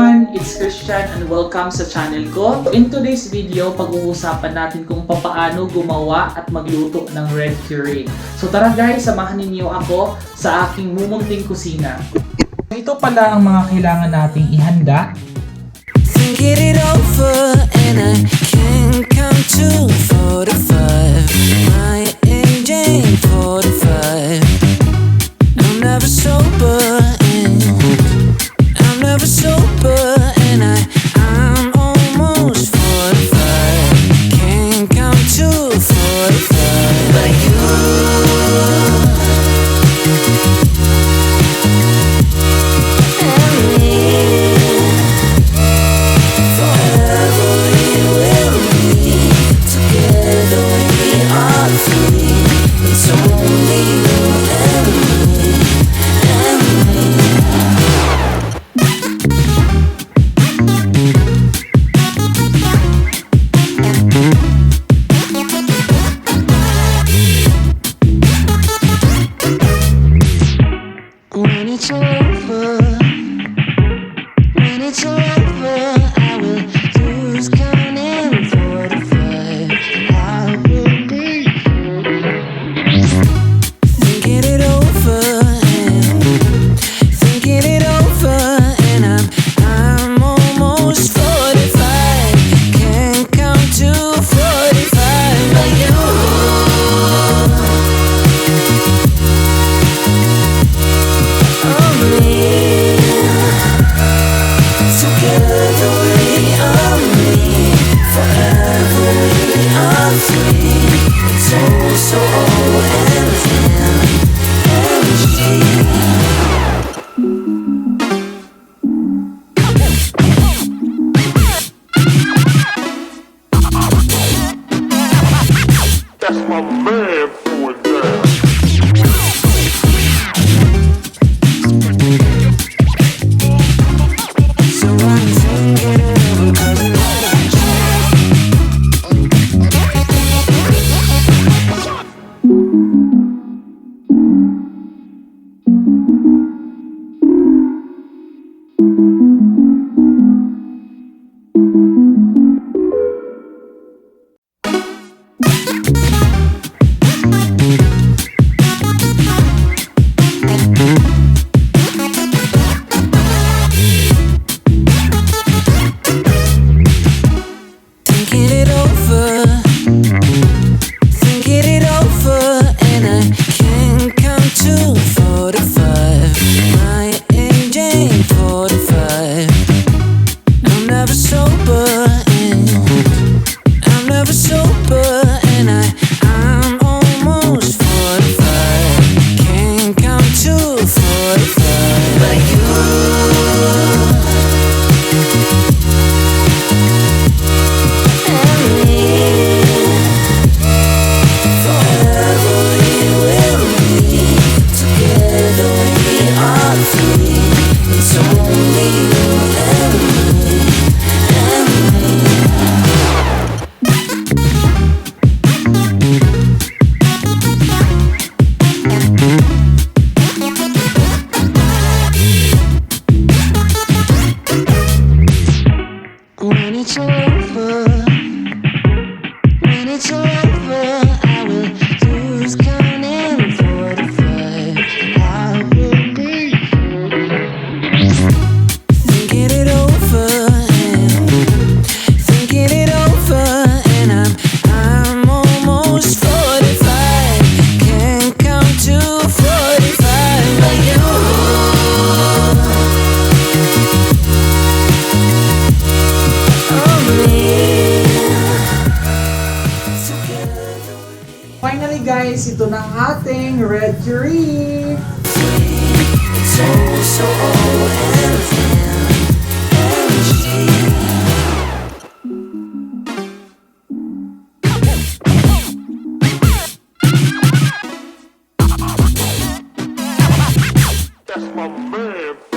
everyone! It's Xtian and welcome sa channel ko. In today's video, pag-uusapan natin kung paano gumawa at magluto ng red curry. So tara guys, samahan ninyo ako sa aking mumunting kusina. Ito pala ang mga kailangan nating ihanda. Get it over and I can't come to 45. My age ain't 45. I'm never sober and I'm never sober and I'm almost 45. Can't come to 45 like you. When it's over, I will lose count in 45. I will be thinking it over and I'm almost 45. Can't come to 45 like you. So that's my man going down. So I'm thinking it over 'cause when it's over, I will lose count in 45. I will be thinking it over and I'm almost 45. Can't come to 45 like you. Finally guys, ito na ang ating red curry! So That's my man.